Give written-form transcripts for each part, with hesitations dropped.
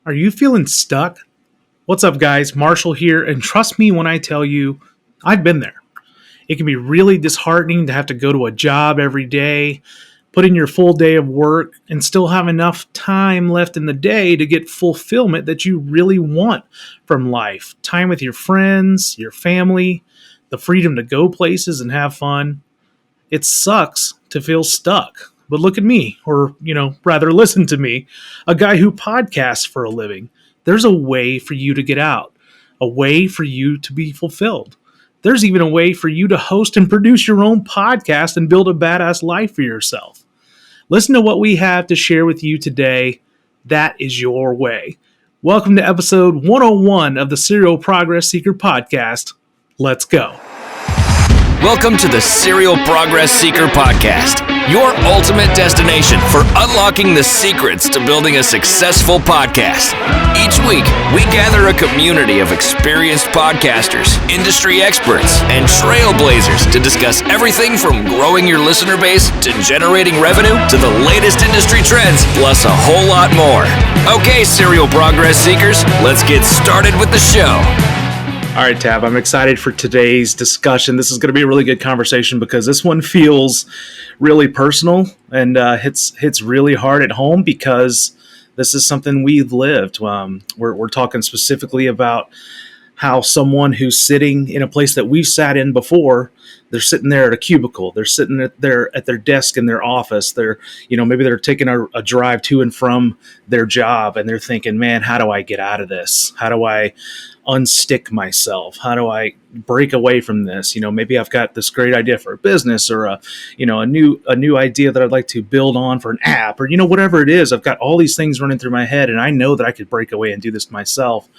Are you feeling stuck? What's up, guys? Marshall here, and trust me when I tell you, I've been there. It can be really disheartening to have to go to a job every day, put in your full day of work, and still have enough time left in the day to get fulfillment that you really want from life. Time with your friends, your family, the freedom to go places and have fun. It sucks to feel stuck. But look at me, or, rather listen to me, a guy who podcasts for a living. There's a way for you to get out, a way for you to be fulfilled. There's even a way for you to host and produce your own podcast and build a badass life for yourself. Listen to what we have to share with you today. That is your way. Welcome to episode 101 of the Serial Progress Seeker podcast. Let's go. Welcome to the Serial Progress Seeker podcast, your ultimate destination for unlocking the secrets to building a successful podcast. Each week, we gather a community of experienced podcasters, industry experts, and trailblazers to discuss everything from growing your listener base to generating revenue to the latest industry trends, plus a whole lot more. Okay, Serial Progress Seekers, let's get started with the show. All right, Tab, I'm excited for today's discussion. This is going to be a really good conversation because this one feels really personal and hits really hard at home because this is something we've lived. We're talking specifically about how someone who's sitting in a place that we've sat in before, they're sitting there at a cubicle. They're sitting at their desk in their office. Maybe they're taking a drive to and from their job, and they're thinking, man, how do I get out of this? How do I unstick myself? How do I break away from this? Maybe I've got this great idea for a business or a new idea that I'd like to build on for an app or, whatever it is. I've got all these things running through my head and I know that I could break away and do this myself,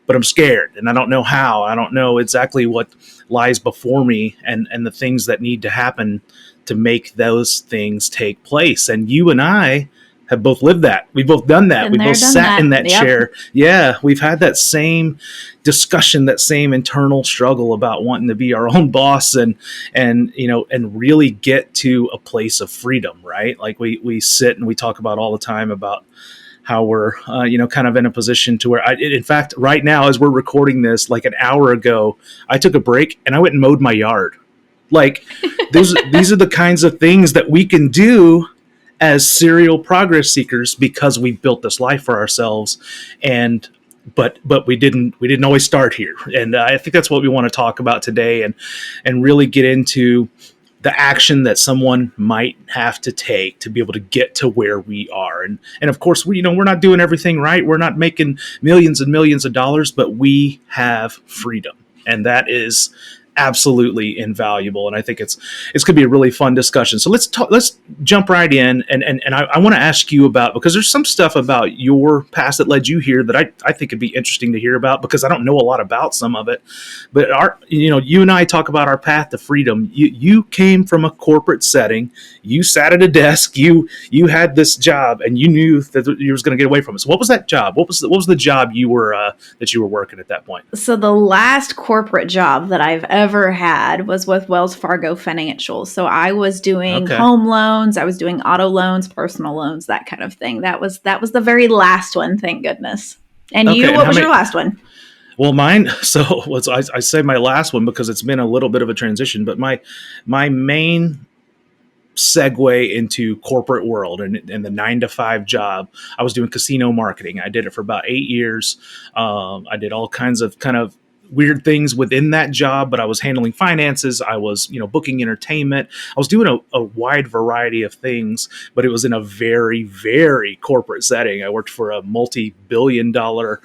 but I'm scared and I don't know how. I don't know exactly what lies before me and the things that need to happen to make those things take place. And you and I have both lived that. We've both done that. We both sat in that chair. Yeah, we've had that same discussion, that same internal struggle about wanting to be our own boss and really get to a place of freedom, right? Like we sit and we talk about all the time about how we're, kind of in a position to where in fact, right now, as we're recording this, like an hour ago, I took a break and I went and mowed my yard. Like these are the kinds of things that we can do as serial progress seekers because we built this life for ourselves, but we didn't always start here. And I think that's what we want to talk about today and really get into the action that someone might have to take to be able to get to where we are. And of course, we're not doing everything right. We're not making millions and millions of dollars, but we have freedom. And that is absolutely invaluable. And I think it's going to be a really fun discussion. So let's jump right in. And I want to ask you about, because there's some stuff about your past that led you here that I think would be interesting to hear about because I don't know a lot about some of it. But you and I talk about our path to freedom. You came from a corporate setting. You sat at a desk. You had this job and you knew that you was going to get away from it. So what was that job? What was the job you were working at that point? So the last corporate job that I've ever had was with Wells Fargo Financial. So I was doing home loans, I was doing auto loans, personal loans, that kind of thing. That was the very last one, thank goodness. And what was your last one? Well, mine, I say my last one because it's been a little bit of a transition, but my main segue into corporate world and the 9-to-5 job, I was doing casino marketing. I did it for about 8 years. I did all kinds of weird things within that job, but I was handling finances. I was, booking entertainment. I was doing a wide variety of things, but it was in a very, very corporate setting. I worked for a multi-billion-dollar,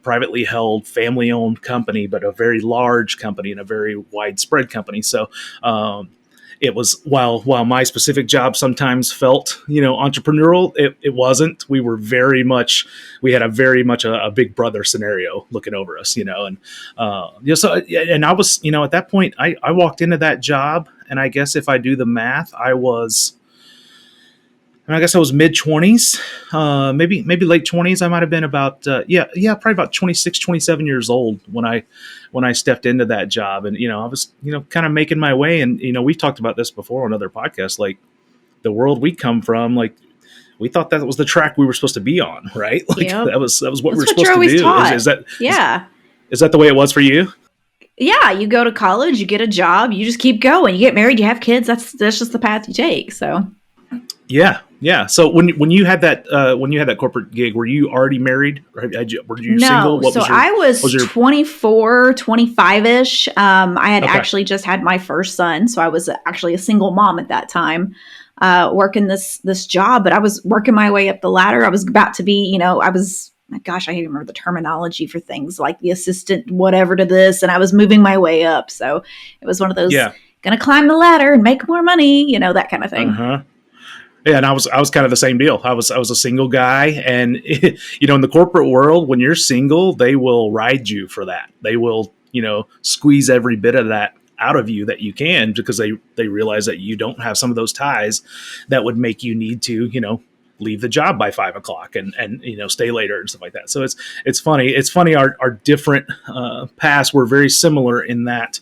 privately held, family-owned company, but a very large company and a very widespread company. So, it was while my specific job sometimes felt, entrepreneurial, it wasn't. We had a very much a big brother scenario looking over us, and I was, at that point, I walked into that job, and I guess if I do the math, I was mid-20s, maybe late 20s. I might have been about, probably about 26, 27 years old when I stepped into that job. And, I was, kind of making my way. And, we've talked about this before on other podcasts, like the world we come from, like we thought that was the track we were supposed to be on, right? Like Yep. that was what That's we were what supposed you're to always do. taught. Is that the way it was for you? Yeah, you go to college, you get a job, you just keep going. You get married, you have kids. That's just the path you take. So Yeah. So when you had that corporate gig, were you already married? Or were you single? no, so I was 24, 25-ish. I had Okay. actually just had my first son, so I was actually a single mom at that time, working this job. But I was working my way up the ladder. I was about to be, gosh, I can't even remember the terminology for things like the assistant, whatever to this, and I was moving my way up. So it was one of those, Yeah. gonna climb the ladder and make more money, that kind of thing. Uh-huh. Yeah, and I was kind of the same deal. I was a single guy, and in the corporate world, when you're single, they will ride you for that. They will squeeze every bit of that out of you that you can, because they realize that you don't have some of those ties that would make you need to leave the job by 5 o'clock and stay later and stuff like that. So it's funny. It's funny. Our different paths were very similar in that.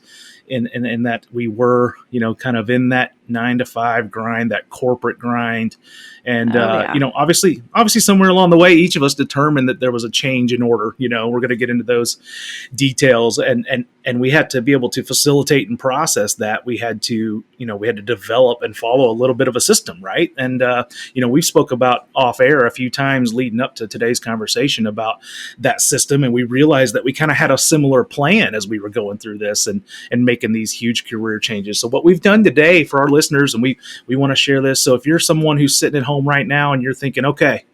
In that we were, kind of in that 9 to 5 grind, that corporate grind. And, obviously somewhere along the way, each of us determined that there was a change in order. We're going to get into those details, and we had to be able to facilitate and process that. We had to develop and follow a little bit of a system. Right. And, we spoke about off air a few times leading up to today's conversation about that system. And we realized that we kind of had a similar plan as we were going through this and making these huge career changes. So what we've done today for our listeners, and we want to share this. So if you're someone who's sitting at home right now and you're thinking, okay,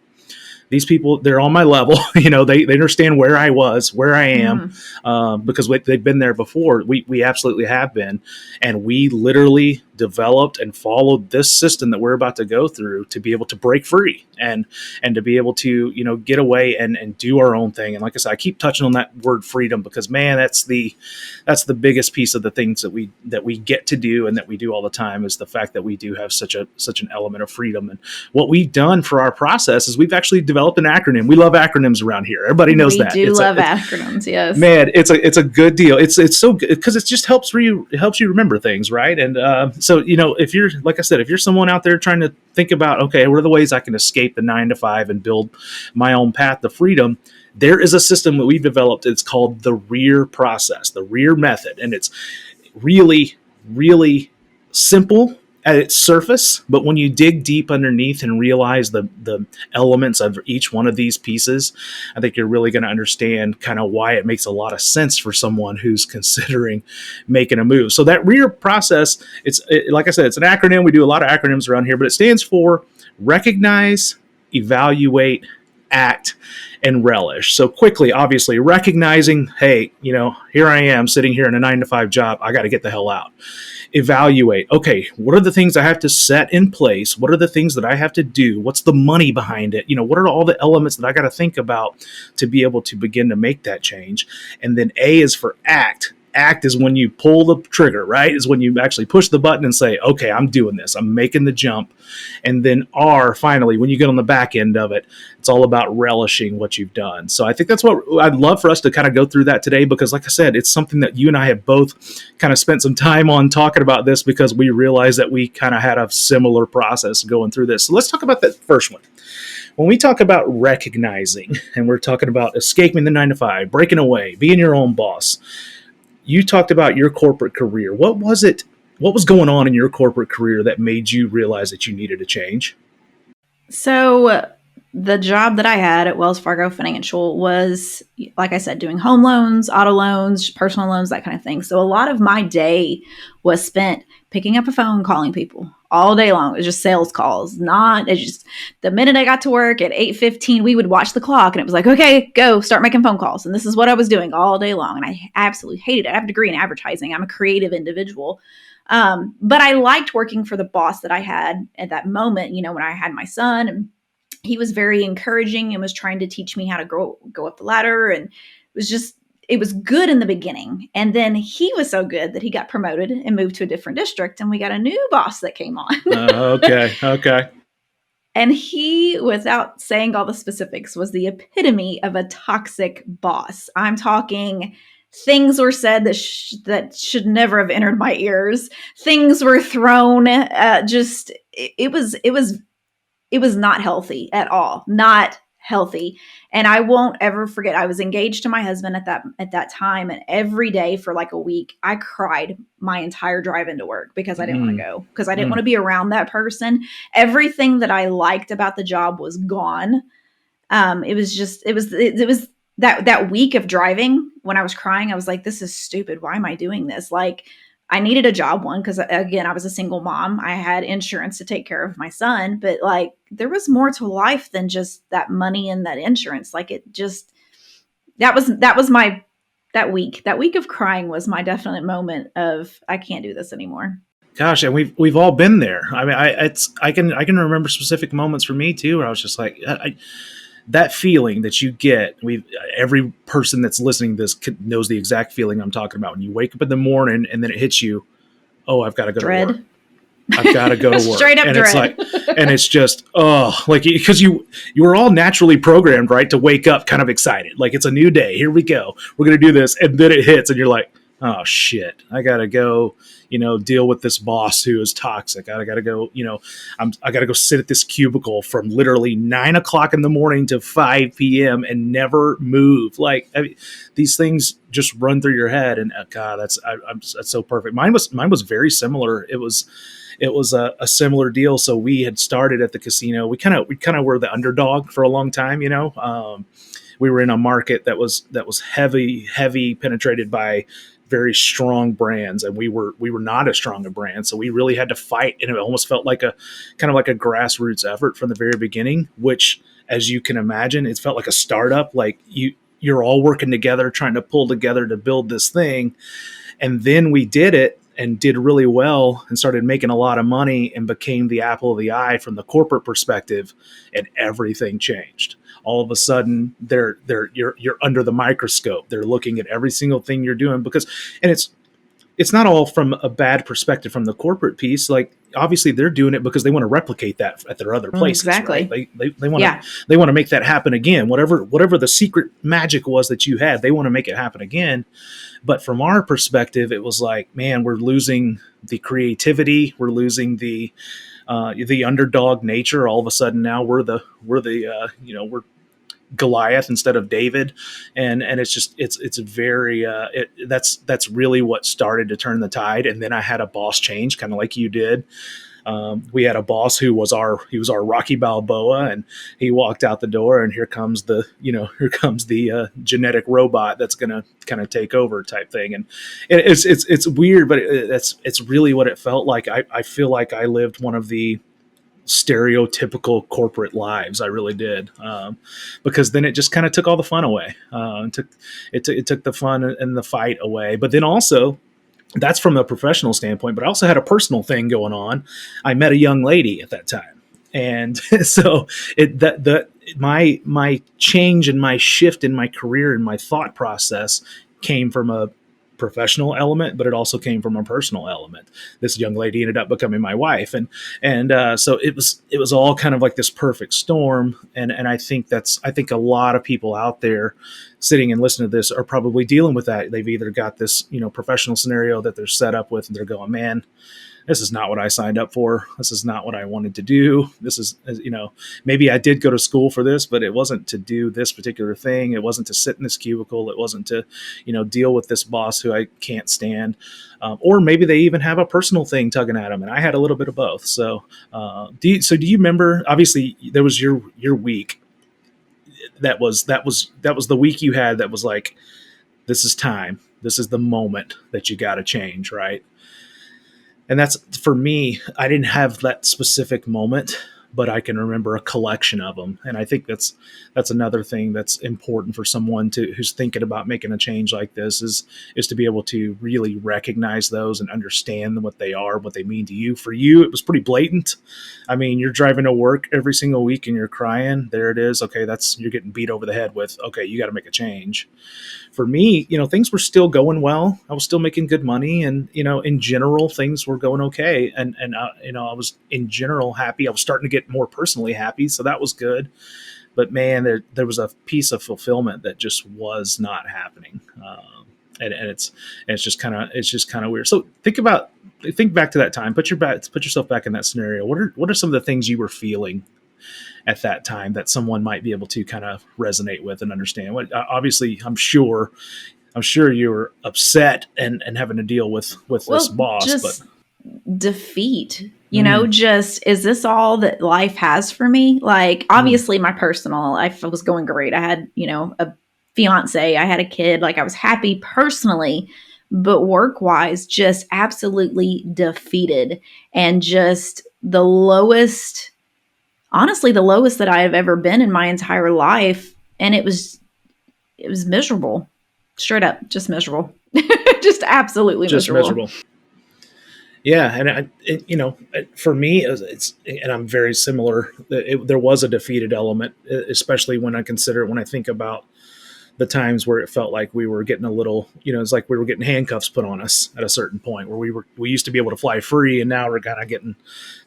these people, they're on my level, they understand where I was, where I am, because they've been there before. We absolutely have been. And we literally developed and followed this system that we're about to go through to be able to break free and to be able to, get away and do our own thing. And like I said, I keep touching on that word freedom, because man, that's the biggest piece of the things that we get to do and that we do all the time, is the fact that we do have such an element of freedom. And what we've done for our process is we've actually developed an acronym. We love acronyms around here. Everybody knows that. We do love acronyms. Yes, man, it's a good deal. It's so good because it just helps you remember things, right? And so if you're, like I said, if you're someone out there trying to think about, okay, what are the ways I can escape the 9 to 5 and build my own path to freedom, there is a system that we've developed. It's called the REAR process, the REAR method, and it's really, really simple at its surface, but when you dig deep underneath and realize the elements of each one of these pieces, I think you're really going to understand kind of why it makes a lot of sense for someone who's considering making a move. So that REAR process, like I said, it's an acronym. We do a lot of acronyms around here, but it stands for recognize, evaluate, act, and relish. So quickly, obviously, recognizing, hey, here I am sitting here in a 9 to 5 job. I got to get the hell out. Evaluate. Okay, what are the things I have to set in place? What are the things that I have to do? What's the money behind it? What are all the elements that I got to think about to be able to begin to make that change? And then A is for act. Act is when you pull the trigger, right? Is when you actually push the button and say, okay, I'm doing this. I'm making the jump. And then R, finally, when you get on the back end of it, it's all about relishing what you've done. So I think that's what I'd love for us to kind of go through that today, because like I said, it's something that you and I have both kind of spent some time on talking about this, because we realized that we kind of had a similar process going through this. So let's talk about that first one. When we talk about recognizing, and we're talking about escaping the 9 to 5, breaking away, being your own boss, you talked about your corporate career. What was it? What was going on in your corporate career that made you realize that you needed a change? So the job that I had at Wells Fargo Financial was, like I said, doing home loans, auto loans, personal loans, that kind of thing. So a lot of my day was spent picking up a phone, calling people all day long. It was just sales calls. The minute I got to work at 8:15, we would watch the clock and it was like, okay, go start making phone calls. And this is what I was doing all day long. And I absolutely hated it. I have a degree in advertising. I'm a creative individual. But I liked working for the boss that I had at that moment, when I had my son, and he was very encouraging and was trying to teach me how to go up the ladder. And it was good in the beginning. And then he was so good that he got promoted and moved to a different district, and we got a new boss that came on. Okay. And he, without saying all the specifics, was the epitome of a toxic boss. I'm talking things were said that should never have entered my ears. Things were thrown. It was it was not healthy at all, not healthy. And I won't ever forget, I was engaged to my husband at that time, and every day for like a week I cried my entire drive into work because I didn't want to go, because I didn't want to be around that person. Everything that I liked about the job was gone. It was that week of driving when I was crying. I was like, this is stupid. Why am I doing this? Like, I needed a job, one, because again, I was a single mom. I had insurance to take care of my son, but like, there was more to life than just that money and that insurance. Like, it just, that was my, that week of crying was my definite moment of, I can't do this anymore. Gosh, and we've all been there. I mean, I can remember specific moments for me too, where I was just like, that feeling that you get. Every person that's listening to this knows the exact feeling I'm talking about. When you wake up in the morning and then it hits you, oh, I've got to go Dread. to work. I've got to go to work. Straight up and dread. It's like, and it's just, like, because you were all naturally programmed, right, to wake up kind of excited. Like, it's a new day. Here we go. We're going to do this. And then it hits and you're like, oh shit, I got to go, deal with this boss who is toxic. I got to go, I got to go sit at this cubicle from literally 9 o'clock in the morning to 5 PM and never move. Like, these things just run through your head, and God, that's so perfect. Mine was very similar. It was a similar deal. So we had started at the casino. We kind of were the underdog for a long time. We were in a market that was heavy penetrated by very strong brands, and we were not as strong a brand. So we really had to fight, and it almost felt like a kind of like a grassroots effort from the very beginning, which, as you can imagine, it felt like a startup. Like, you're all working together, trying to pull together to build this thing. And then we did it and did really well and started making a lot of money and became the apple of the eye from the corporate perspective, and everything changed. All of a sudden, you're under the microscope. They're looking at every single thing you're doing, and it's not all from a bad perspective from the corporate piece. Like, obviously they're doing it because they want to replicate that at their other places. Exactly. Right? They want to make that happen again. Whatever the secret magic was that you had, they want to make it happen again. But from our perspective, it was like, man, we're losing the creativity. We're losing the underdog nature. All of a sudden now we're Goliath instead of David. And it's very, that's really what started to turn the tide. And then I had a boss change, kind of like you did. We had a boss who was our Rocky Balboa, and he walked out the door, and here comes the genetic robot that's going to kind of take over type thing. And it's weird, but it's really what it felt like. I feel like I lived one of the stereotypical corporate lives. I really did, because then it just kind of took all the fun away. It took the fun and the fight away. But then also, that's from a professional standpoint, but I also had a personal thing going on. I met a young lady at that time. And so my change and my shift in my career and my thought process came from a professional element, but it also came from a personal element. This young lady ended up becoming my wife. And so it was all kind of like this perfect storm. And I think a lot of people out there sitting and listening to this are probably dealing with that. They've either got this, professional scenario that they're set up with, and they're going, man, this is not what I signed up for. This is not what I wanted to do. This is, maybe I did go to school for this, but it wasn't to do this particular thing. It wasn't to sit in this cubicle. It wasn't to, deal with this boss who I can't stand. Or maybe they even have a personal thing tugging at them. And I had a little bit of both. So, do you remember, obviously there was your week. That was the week you had that was like, this is time. This is the moment that you got to change, right? And that's, for me, I didn't have that specific moment, but I can remember a collection of them. And I think that's another thing that's important for someone who's thinking about making a change like this is to be able to really recognize those and understand what they are, what they mean to you. For you, it was pretty blatant. I mean, you're driving to work every single week and you're crying. There it is. Okay, you're getting beat over the head with, okay, you got to make a change. For me, things were still going well. I was still making good money, and in general, things were going okay. And I was in general happy. I was starting to get more personally happy, so that was good. But man, there was a piece of fulfillment that just was not happening, and it's just kind of weird. So think back to that time. Put yourself back in that scenario. What are some of the things you were feeling at that time that someone might be able to kind of resonate with and understand? What, obviously, I'm sure you were upset and having to deal with this boss, but defeat, just, is this all that life has for me? Like, obviously my personal life was going great. I had, a fiance, I had a kid, like I was happy personally, but work wise, just absolutely defeated, and just honestly, the lowest that I have ever been in my entire life. And it was miserable, straight up, just miserable, just absolutely miserable. Yeah, and for me, and I'm very similar. There was a defeated element, especially when I think about the times where it felt like we were getting a little, it's like we were getting handcuffs put on us at a certain point, where we used to be able to fly free, and now we're kind of getting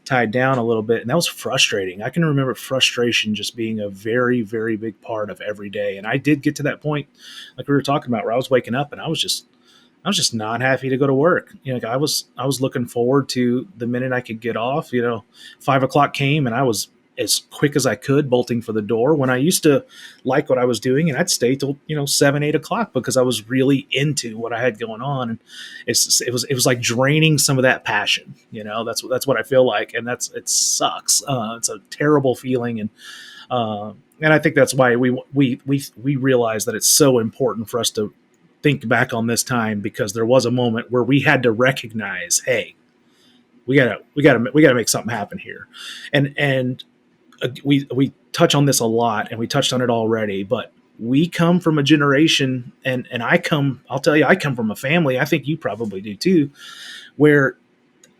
tied down a little bit, and that was frustrating. I can remember frustration just being a very, very big part of every day, and I did get to that point, like we were talking about, where I was waking up and I was just not happy to go to work. I was looking forward to the minute I could get off. 5 o'clock came and I was as quick as I could bolting for the door, when I used to like what I was doing, and I'd stay till 7, 8 o'clock because I was really into what I had going on. And it was like draining some of that passion. That's what I feel like, and it sucks. It's a terrible feeling, and I think that's why we realize that it's so important for us to think back on this time, because there was a moment where we had to recognize, hey, we gotta make something happen here. And we touch on this a lot, and we touched on it already, but we come from a generation, and I'll tell you, I come from a family, I think you probably do too, where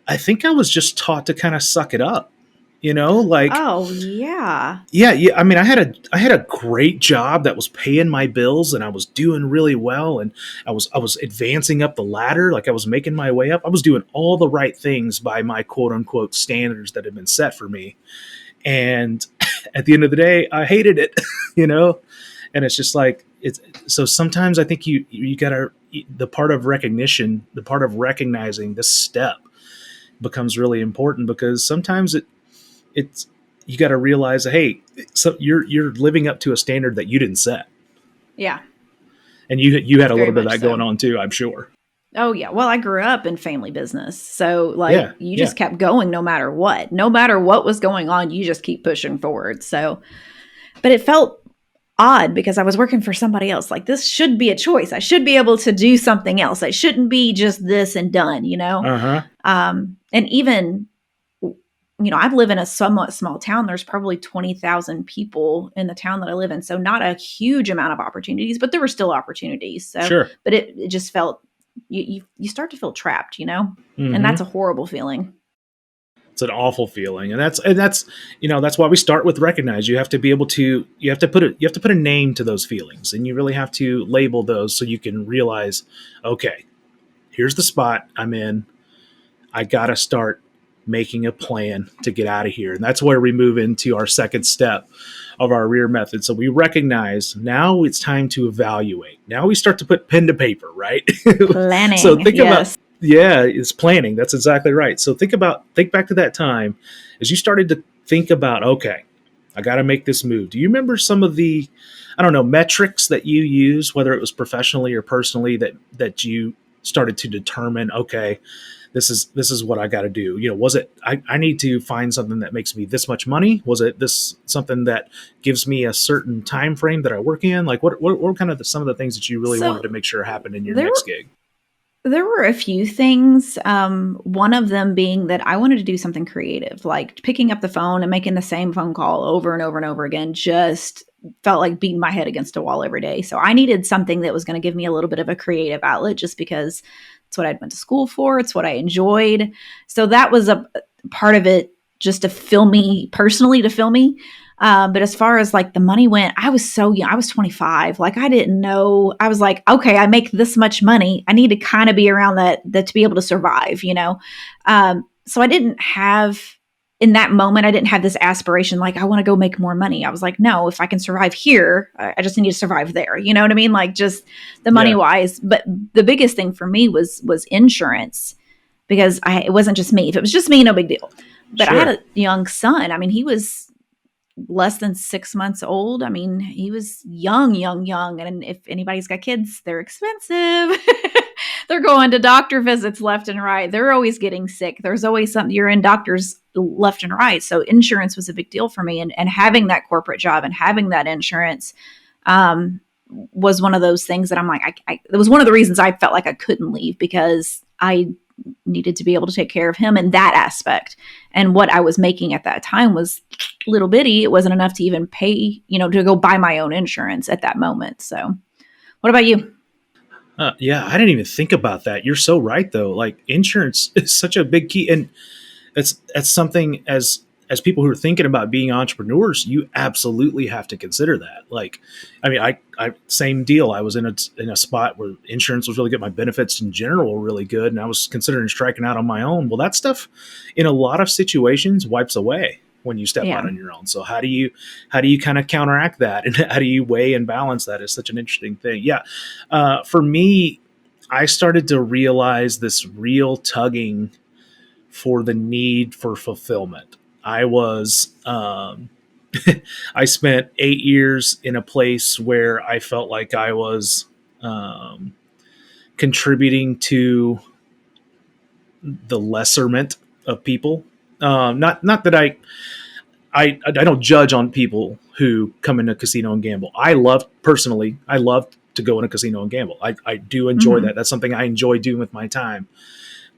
I think I was just taught to kind of suck it up. Like, oh yeah. I mean, I had a great job that was paying my bills, and I was doing really well, and I was advancing up the ladder, like I was making my way up. I was doing all the right things by my quote unquote standards that had been set for me. And at the end of the day, I hated it, and it's just like, so sometimes I think you gotta, the part of recognition, the part of recognizing this step becomes really important, because sometimes it's you got to realize, hey, so you're living up to a standard that you didn't set. Yeah. And you had a little bit of that going on too, I'm sure. Oh yeah. Well, I grew up in family business. So you just kept going no matter what was going on, you just keep pushing forward. So, but it felt odd because I was working for somebody else. Like, this should be a choice. I should be able to do something else. I shouldn't be just this and done, Uh-huh. And even, I live in a somewhat small town. There's probably 20,000 people in the town that I live in. So not a huge amount of opportunities, but there were still opportunities. So, sure. But it just felt, you start to feel trapped, Mm-hmm. and that's a horrible feeling. It's an awful feeling. And that's that's why we start with recognize. You have to be able to, you have to put a name to those feelings, and you really have to label those so you can realize, okay, here's the spot I'm in. I got to start making a plan to get out of here. And that's where we move into our second step of our REAR method. So we recognize, now it's time to evaluate. Now we start to put pen to paper, right? Planning. So think about, it's planning. That's exactly right. So think back to that time as you started to think about, okay, I got to make this move. Do you remember some of the, metrics that you use, whether it was professionally or personally, that you started to determine, okay, this is what I got to do? Was it, I need to find something that makes me this much money? Was it this something that gives me a certain time frame that I work in? Like, what were kind of some of the things that you really wanted to make sure happened in your next gig? There were a few things. One of them being that I wanted to do something creative, like picking up the phone and making the same phone call over and over and over again, just felt like beating my head against a wall every day. So I needed something that was going to give me a little bit of a creative outlet, just because it's what I went to school for. It's what I enjoyed. So that was a part of it, just to fill me personally, but as far as like the money went, I was so young. I was 25. Like, I didn't know. I was like, okay, I make this much money. I need to kind of be around that to be able to survive, So I didn't have, in that moment, I didn't have this aspiration, like, I want to go make more money. I was like, no, if I can survive here, I just need to survive there. You know what I mean? Like, just the money wise. But the biggest thing for me was insurance, because it wasn't just me. If it was just me, no big deal. But sure. I had a young son. I mean, he was less than 6 months old. I mean, he was young. And if anybody's got kids, they're expensive. They're going to doctor visits left and right. They're always getting sick. There's always something. You're in doctors left and right. So insurance was a big deal for me. And having that corporate job and having that insurance was one of those things that I'm like, it was one of the reasons I felt like I couldn't leave, because I needed to be able to take care of him in that aspect. And what I was making at that time was little bitty. It wasn't enough to even pay, to go buy my own insurance at that moment. So what about you? Yeah, I didn't even think about that. You're so right, though. Like, insurance is such a big key, and that's something as people who are thinking about being entrepreneurs, you absolutely have to consider that. Like, I mean, I same deal. I was in a spot where insurance was really good. My benefits in general were really good, and I was considering striking out on my own. Well, that stuff in a lot of situations wipes away when you step out on your own. So how do you kind of counteract that, and how do you weigh and balance that? Is such an interesting thing. Yeah. For me, I started to realize this real tugging for the need for fulfillment. I was, I spent 8 years in a place where I felt like I was contributing to the lesserment of people. Not that I don't judge on people who come into a casino and gamble. I love to go in a casino and gamble. I do enjoy that. That's something I enjoy doing with my time.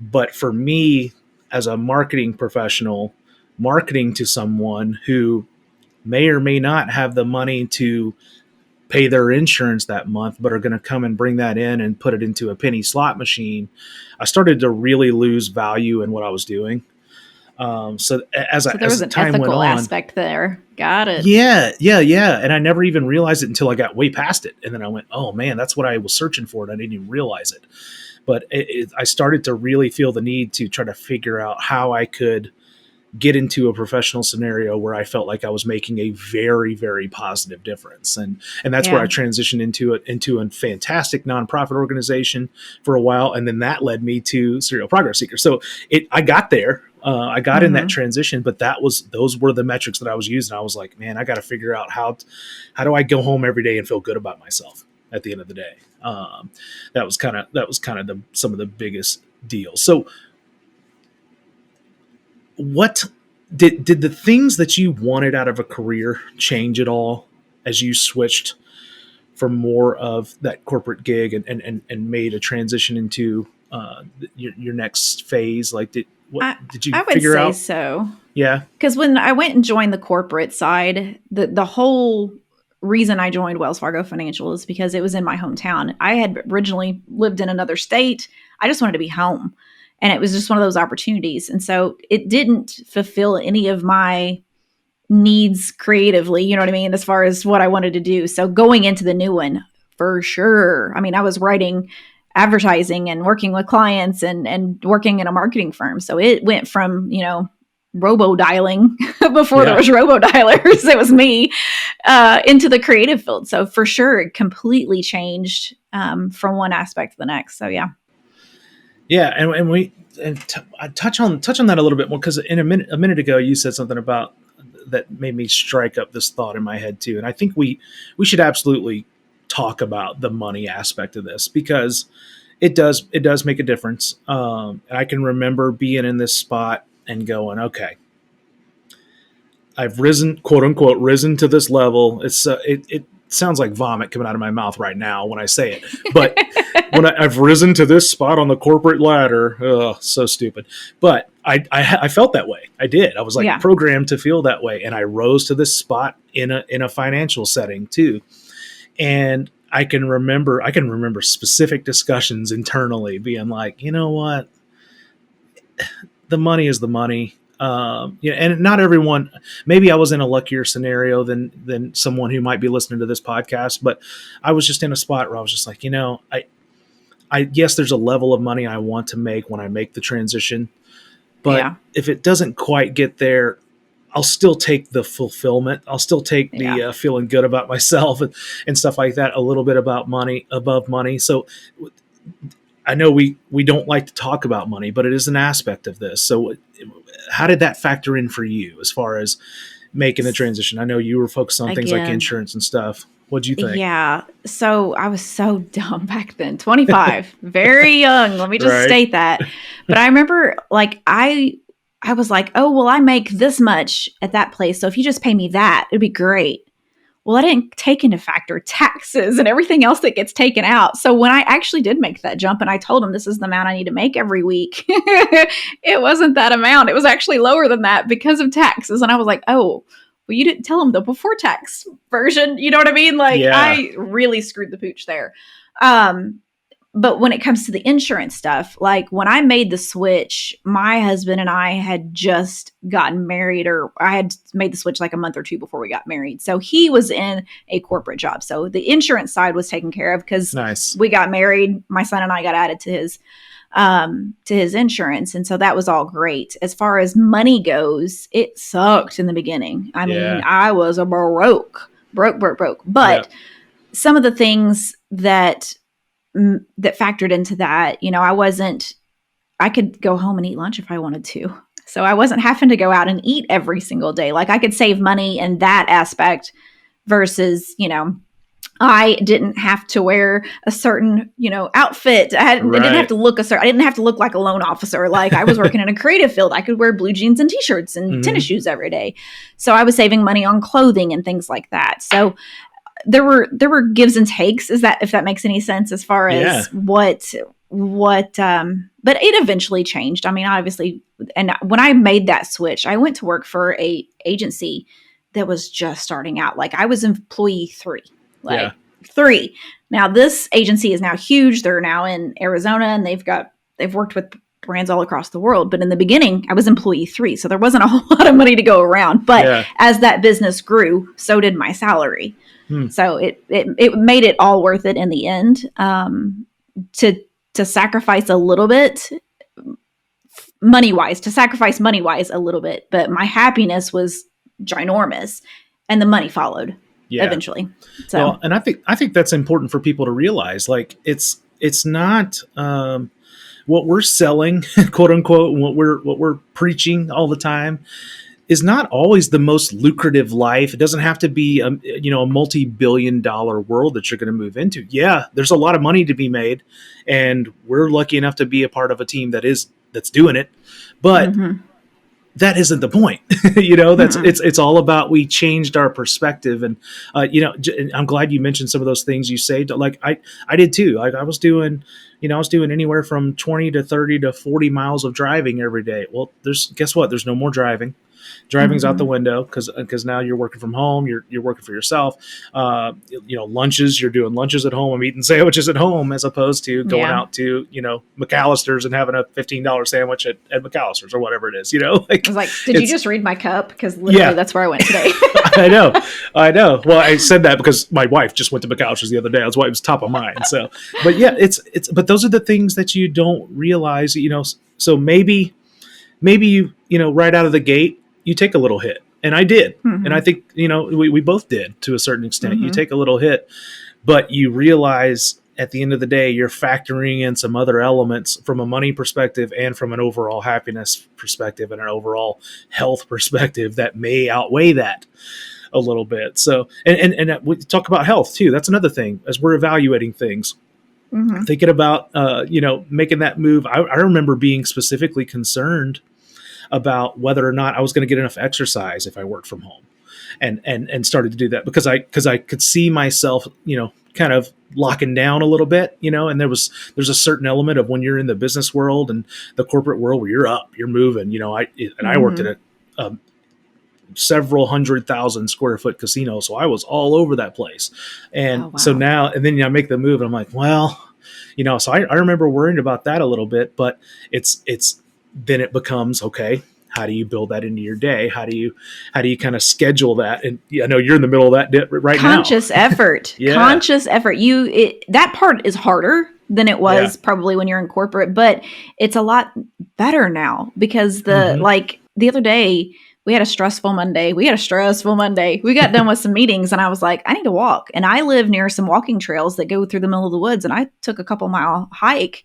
But for me, as a marketing professional, marketing to someone who may or may not have the money to pay their insurance that month, but are going to come and bring that in and put it into a penny slot machine, I started to really lose value in what I was doing. So there was an ethical aspect there. Got it. Yeah. And I never even realized it until I got way past it. And then I went, oh man, that's what I was searching for. And I didn't even realize it. But I started to really feel the need to try to figure out how I could get into a professional scenario where I felt like I was making a very, very positive difference. And that's where I transitioned into a fantastic nonprofit organization for a while. And then that led me to Serial Progress Seeker. So I got there. I got in that transition, but those were the metrics that I was using. I was like, man, I got to figure out how do I go home every day and feel good about myself at the end of the day. That was kind of some of the biggest deals. So what did the things that you wanted out of a career change at all as you switched from more of that corporate gig and made a transition into your next phase? Like, did you figure out? I would say so. Yeah. Because when I went and joined the corporate side, the whole reason I joined Wells Fargo Financial is because it was in my hometown. I had originally lived in another state. I just wanted to be home. And it was just one of those opportunities. And so it didn't fulfill any of my needs creatively, you know what I mean, as far as what I wanted to do. So going into the new one, for sure. I mean, I was writing advertising and working with clients and working in a marketing firm. So it went from, robo dialing before there was robo dialers. It was me into the creative field. So for sure, it completely changed from one aspect to the next. So yeah. Yeah, I touch on that a little bit more, because a minute ago you said something about that made me strike up this thought in my head too, and I think we should absolutely talk about the money aspect of this, because it does make a difference. I can remember being in this spot and going, okay, I've risen, quote unquote, risen to this level. It sounds like vomit coming out of my mouth right now when I say it, but when I've risen to this spot on the corporate ladder, so stupid. But I felt that way. I did. I was like programmed to feel that way, and I rose to this spot in a financial setting too. And I can remember specific discussions internally being like, you know what, the money is the money. And not everyone, maybe I was in a luckier scenario than someone who might be listening to this podcast, but I was just in a spot where I was just like, I guess there's a level of money I want to make when I make the transition, but if it doesn't quite get there, I'll still take the fulfillment. I'll still take the feeling good about myself and stuff like that, a little bit about money, above money. So I know we don't like to talk about money, but it is an aspect of this. So how did that factor in for you as far as making the transition? I know you were focused on things like insurance and stuff. What'd you think? Yeah. So I was so dumb back then, 25, very young. Let me just state that. But I remember like, I was like, oh, well, I make this much at that place. So if you just pay me that, it'd be great. Well, I didn't take into factor taxes and everything else that gets taken out. So when I actually did make that jump and I told them this is the amount I need to make every week, it wasn't that amount. It was actually lower than that because of taxes. And I was like, oh, well, you didn't tell them the before tax version. You know what I mean? Like I really screwed the pooch there. But when it comes to the insurance stuff, like when I made the switch, my husband and I had just gotten married, or I had made the switch like a month or two before we got married. So he was in a corporate job. So the insurance side was taken care of because we got married. My son and I got added to his insurance. And so that was all great. As far as money goes, it sucked in the beginning. I mean, I was a broke. But some of the things that factored into that, you know, I could go home and eat lunch if I wanted to. So I wasn't having to go out and eat every single day. Like I could save money in that aspect versus, you know, I didn't have to wear a certain, you know, outfit. I didn't have to look I didn't have to look like a loan officer. Like I was working in a creative field. I could wear blue jeans and t-shirts and tennis shoes every day. So I was saving money on clothing and things like that. So there were gives and takes, if that makes any sense as far as what but it eventually changed. I mean, obviously, and when I made that switch, I went to work for a agency that was just starting out. Like I was employee 3. Like 3. Now this agency is now huge. They're now in Arizona and they've worked with brands all across the world. But in the beginning, I was employee 3. So there wasn't a whole lot of money to go around. But as that business grew, so did my salary. So it made it all worth it in the end, to sacrifice a little bit money-wise a little bit. But my happiness was ginormous and the money followed eventually. So, well, and I think that's important for people to realize. Like it's not what we're selling, quote unquote, and what we're preaching all the time is not always the most lucrative life. It doesn't have to be a multi-billion-dollar world that you're going to move into. Yeah, there's a lot of money to be made, and we're lucky enough to be a part of a team that's doing it. But that isn't the point. It's all about, we changed our perspective. And I'm glad you mentioned some of those things you say. Like I did too. Like I was doing anywhere from 20 to 30 to 40 miles of driving every day. Well, guess what? There's no more driving. Driving's out the window because now you're working from home. You're working for yourself. Lunches, you're doing lunches at home. I'm eating sandwiches at home as opposed to going out to McAllister's and having a $15 sandwich at McAllister's or whatever it is. I was like, did you just read my cup? Because literally that's where I went today. I know. Well, I said that because my wife just went to McAllister's the other day. That's why it was top of mind. So, but but those are the things that you don't realize. So maybe you right out of the gate, you take a little hit. And I did. And I think, we both did to a certain extent. You take a little hit, but you realize at the end of the day, you're factoring in some other elements from a money perspective and from an overall happiness perspective and an overall health perspective that may outweigh that a little bit. So, and we talk about health too. That's another thing as we're evaluating things. Thinking about, making that move. I remember being specifically concerned about whether or not I was going to get enough exercise if I worked from home, and started to do that because I could see myself, kind of locking down a little bit, and there's a certain element of when you're in the business world and the corporate world where you're moving, I worked at a several 100,000 square foot casino. So I was all over that place. And so now, and then I make the move and I'm like, well, so I remember worrying about that a little bit, but then it becomes, okay, how do you build that into your day? How do you kind of schedule that? And I know you're in the middle of that right now. Conscious effort. That part is harder than it was probably when you're in corporate, but it's a lot better now because the other day we had a stressful Monday. We got done with some meetings and I was like, I need to walk. And I live near some walking trails that go through the middle of the woods. And I took a couple mile hike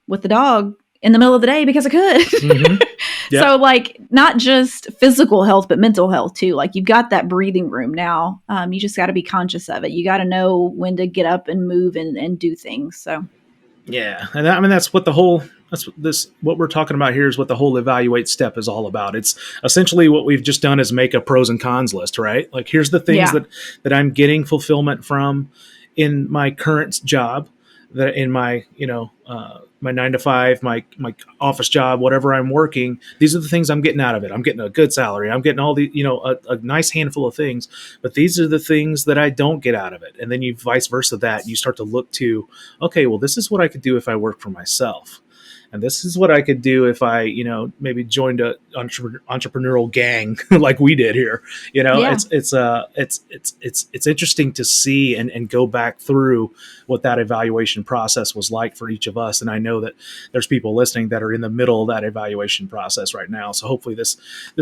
with the dog in the middle of the day because I could. Yep. So like not just physical health, but mental health too. Like you've got that breathing room now. You just got to be conscious of it. You got to know when to get up and move and do things. So yeah, and I mean that's what the whole what we're talking about here is what the whole evaluate step is all about. It's essentially what we've just done is make a pros and cons list, right? Like here's the things that I'm getting fulfillment from in my current job, that in my my 9 to 5, my office job, whatever I'm working. These are the things I'm getting out of it. I'm getting a good salary. I'm getting all the a nice handful of things, but these are the things that I don't get out of it. And then you vice versa that you start to look to, okay, well this is what I could do if I work for myself. And this is what I could do if I, maybe joined a entrepreneurial gang like we did here. It's interesting to see and go back through what that evaluation process was like for each of us. And I know that there's people listening that are in the middle of that evaluation process right now. So hopefully this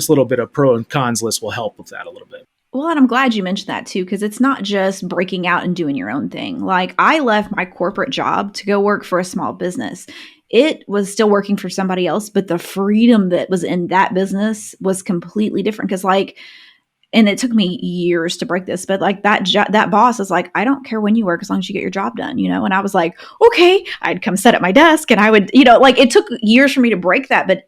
little bit of pro and cons list will help with that a little bit. Well, and I'm glad you mentioned that too, because it's not just breaking out and doing your own thing. Like I left my corporate job to go work for a small business. It was still working for somebody else, but the freedom that was in that business was completely different. Because and it took me years to break this, but like that boss is like, I don't care when you work as long as you get your job done, And I was like, okay, I'd come sit at my desk and I would, like it took years for me to break that, but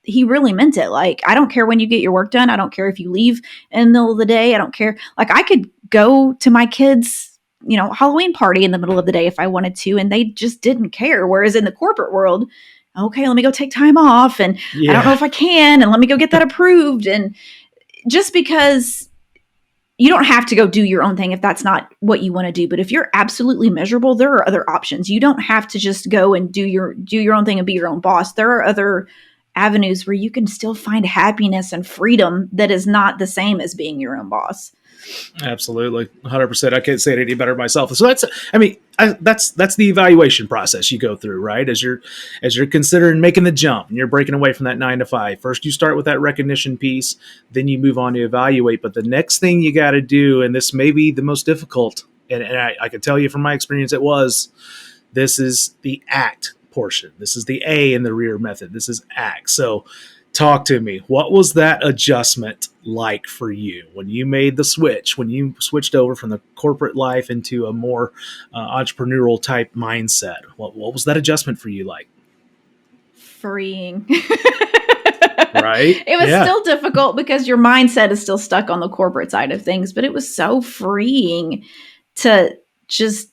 he really meant it. Like, I don't care when you get your work done. I don't care if you leave in the middle of the day. I don't care. Like I could go to my kids' Halloween party in the middle of the day if I wanted to, and they just didn't care. Whereas in the corporate world, okay, let me go take time off, and I don't know if I can, and let me go get that approved. And just because you don't have to go do your own thing if that's not what you want to do. But if you're absolutely miserable, there are other options. You don't have to just go and do your own thing and be your own boss. There are other avenues where you can still find happiness and freedom that is not the same as being your own boss. Absolutely. 100%. I can't say it any better myself. So that's the evaluation process you go through, right? As you're considering making the jump and you're breaking away from that 9 to 5. First, you start with that recognition piece, then you move on to evaluate. But the next thing you got to do, and this may be the most difficult, and I can tell you from my experience, this is the ACT portion. This is the A in the REAR method. This is ACT. So talk to me. What was that adjustment like for you when you made the switch, when you switched over from the corporate life into a more entrepreneurial type mindset? What was that adjustment for you like? Freeing. Right? It was still difficult because your mindset is still stuck on the corporate side of things, but it was so freeing to just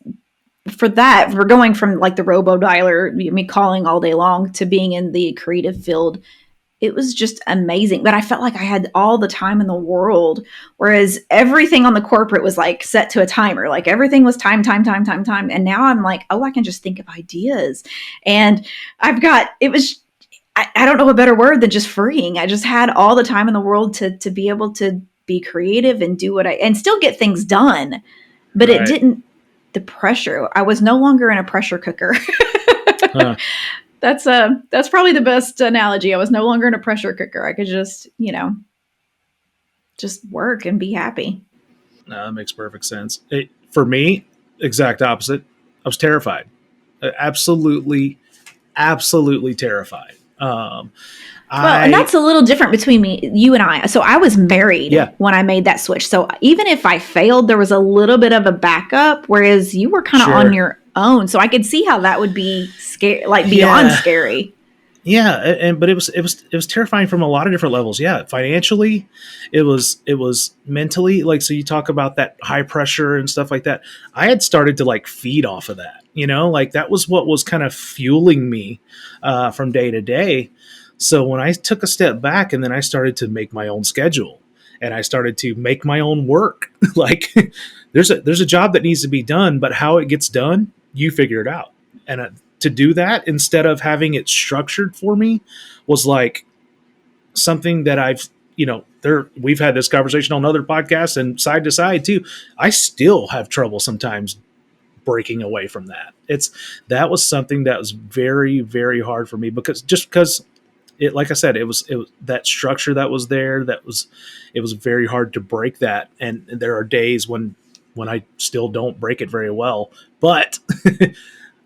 for going from like the robo dialer, me calling all day long, to being in the creative field. It was just amazing. But I felt like I had all the time in the world, whereas everything on the corporate was like set to a timer. Like everything was time. And now I'm like, oh, I can just think of ideas. And I don't know a better word than just freeing. I just had all the time in the world to be able to be creative and do and still get things done. But It didn't, the pressure. I was no longer in a pressure cooker. Huh. That's probably the best analogy. I was no longer in a pressure cooker. I could just work and be happy. No, that makes perfect sense. For me, exact opposite. I was terrified. Absolutely terrified. And that's a little different between you and I. So I was married when I made that switch. So even if I failed, there was a little bit of a backup, whereas you were kind of on your own. So I could see how that would be scary, like beyond scary. Yeah, but it was terrifying from a lot of different levels. Yeah, financially, it was mentally. Like, so you talk about that high pressure and stuff like that. I had started to like feed off of that. Like that was what was kind of fueling me from day to day. So when I took a step back and then I started to make my own schedule and I started to make my own work, like there's a job that needs to be done, but how it gets done, you figure it out. And to do that instead of having it structured for me was like something that we've had this conversation on other podcasts and side to side too. I still have trouble sometimes breaking away from that. That was something that was very, very hard for me because it, like I said, it was that structure that was there. It was very hard to break that. And there are days when I still don't break it very well, but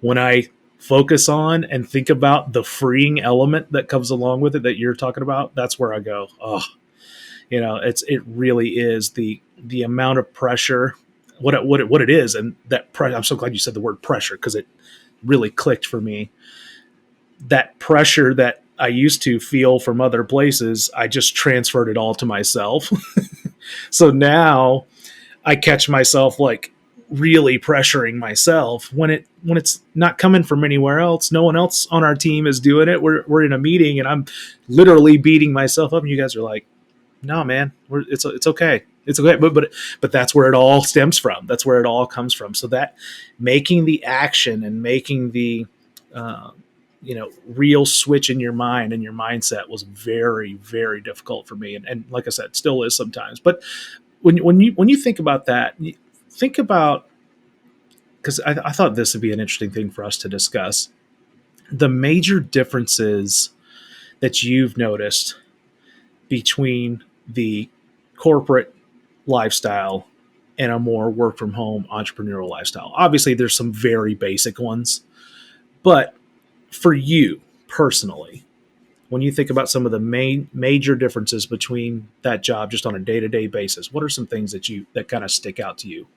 when I focus on and think about the freeing element that comes along with it that you're talking about, that's where I go, oh, it really is the amount of pressure, what it is. And I'm so glad you said the word pressure, because it really clicked for me. That pressure that I used to feel from other places, I just transferred it all to myself. So now I catch myself like really pressuring myself when it's not coming from anywhere else. No one else on our team is doing it. We're in a meeting and I'm literally beating myself up, and you guys are like, no, man, it's okay. It's okay. But that's where it all stems from. That's where it all comes from. So that making the action and making the, real switch in your mind and your mindset was very, very difficult for me. And like I said, still is sometimes. But when you think about that, think about, because I thought this would be an interesting thing for us to discuss, the major differences that you've noticed between the corporate lifestyle and a more work from home entrepreneurial lifestyle. Obviously, there's some very basic ones, but for you personally, when you think about some of the major differences between that job just on a day-to-day basis, what are some things that kind of stick out to you?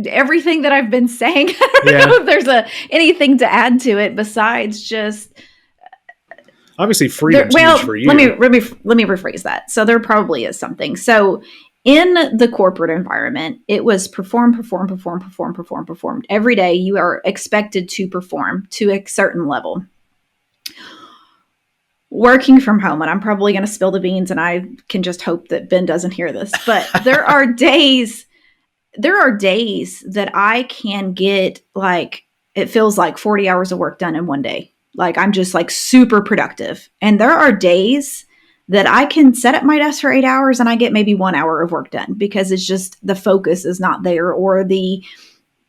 Everything that I've been saying, I don't know if there's anything to add to it besides just obviously freedom huge for you. Let me rephrase that. So there probably is something. So in the corporate environment, it was perform every day. You are expected to perform to a certain level. Working from home, and I'm probably going to spill the beans, and I can just hope that Ben doesn't hear this, but there are days that I can get, like, it feels like 40 hours of work done in one day. Like, I'm just like super productive. And there are days that I can set at my desk for 8 hours and I get maybe 1 hour of work done because it's just the focus is not there, or the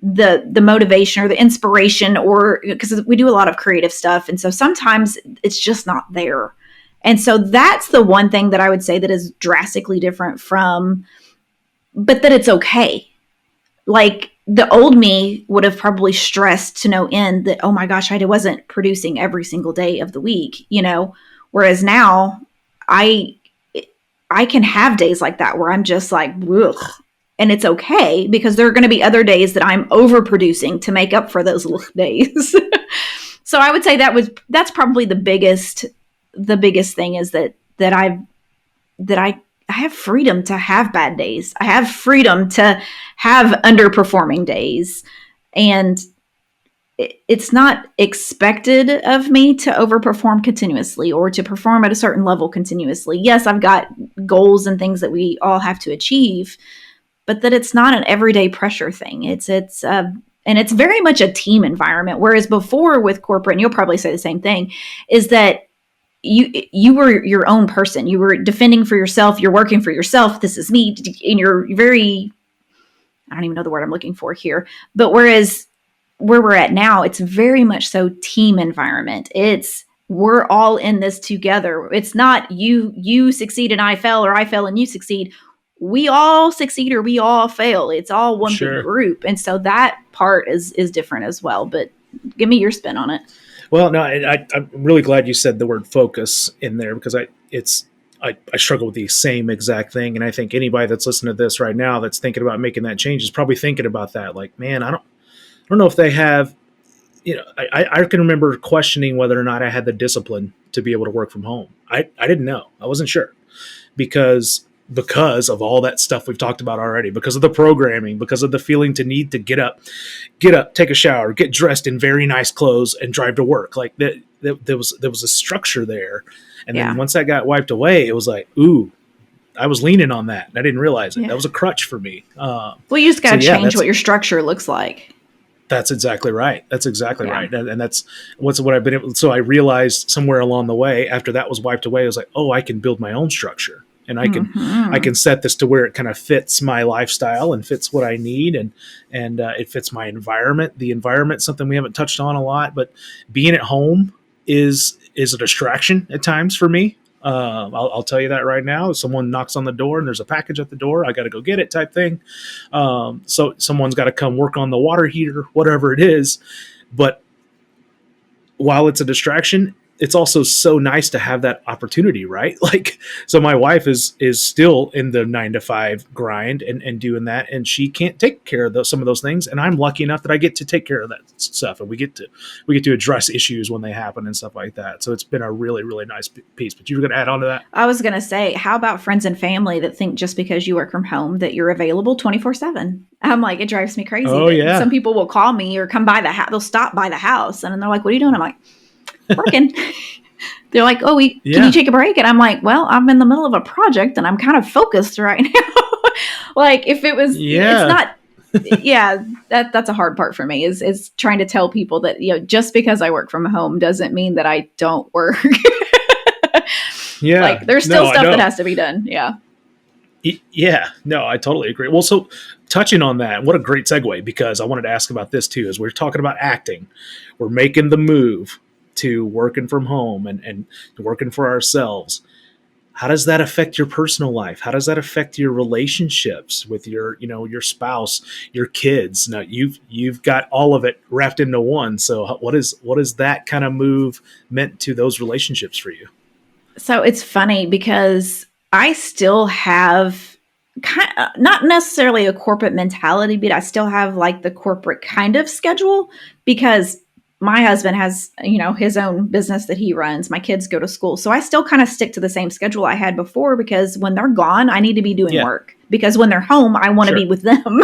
motivation or the inspiration, or because we do a lot of creative stuff. And so sometimes it's just not there. And so that's the one thing that I would say that is drastically different from, but that it's okay. Like, the old me would have probably stressed to no end that, oh my gosh, I wasn't producing every single day of the week, whereas now I can have days like that where I'm just like, ugh. And it's okay, because there are going to be other days that I'm overproducing to make up for those days. So I would say that's probably the biggest thing, is that I have freedom to have bad days. I have freedom to have underperforming days. And it's not expected of me to overperform continuously or to perform at a certain level continuously. Yes, I've got goals and things that we all have to achieve, but that it's not an everyday pressure thing. And it's very much a team environment. Whereas before with corporate, and you'll probably say the same thing, is that you were your own person. You were defending for yourself. You're working for yourself. This is me. And you're very, I don't even know the word I'm looking for here. But whereas where we're at now, it's very much so team environment. It's, we're all in this together. It's not you succeed and I fail, or I fail and you succeed. We all succeed or we all fail. It's all one big group. And so that part is different as well. But give me your spin on it. Well, no, I'm really glad you said the word focus in there, because I struggle with the same exact thing. And I think anybody that's listening to this right now that's thinking about making that change is probably thinking about that. Like, man, I don't know if they have, I can remember questioning whether or not I had the discipline to be able to work from home. I didn't know. I wasn't sure because of all that stuff we've talked about already, because of the programming, because of the feeling to need to get up, take a shower, get dressed in very nice clothes and drive to work. Like there was a structure there. And then once that got wiped away, it was like, ooh, I was leaning on that. And I didn't realize it. Yeah. That was a crutch for me. Well, you just got to change what your structure looks like. That's exactly right. That's exactly right. And that's what I've been able. So I realized somewhere along the way, after that was wiped away, I was like, oh, I can build my own structure. And I can set this to where it kind of fits my lifestyle and fits what I need, and it fits my environment. The environment, something we haven't touched on a lot, but being at home is a distraction at times for me. I'll tell you that right now. If someone knocks on the door and there's a package at the door, I got to go get it type thing. So someone's got to come work on the water heater, whatever it is. But while it's a distraction, it's also so nice to have that opportunity, right? Like, so my wife is still in the 9 to 5 grind and doing that, and she can't take care of some of those things. And I'm lucky enough that I get to take care of that stuff, and we get to address issues when they happen and stuff like that. So it's been a really, really nice piece. But you were going to add on to that? I was going to say, how about friends and family that think just because you work from home that you're available 24/7? I'm like, it drives me crazy. Oh, yeah. Some people will call me or come by the house. They'll stop by the house, and they're like, "What are you doing?" I'm like, working. They're like, "Oh, can you take a break?" And I'm like, "Well, I'm in the middle of a project and I'm kind of focused right now." Like, if it was, it's not. Yeah, that's a hard part for me is trying to tell people that, just because I work from home doesn't mean that I don't work. Yeah, like, there's still stuff that has to be done. Yeah. Yeah, no, I totally agree. Well, so touching on that, what a great segue, because I wanted to ask about this too. As we're talking about acting, we're making the move to working from home and working for ourselves. How does that affect your personal life? How does that affect your relationships with your spouse, your kids? Now you've got all of it wrapped into one. So what is that kind of move meant to those relationships for you? So it's funny because I still have not necessarily a corporate mentality, but I still have like the corporate kind of schedule, because my husband has, his own business that he runs. My kids go to school. So I still kind of stick to the same schedule I had before, because when they're gone, I need to be doing work, because when they're home, I want to be with them.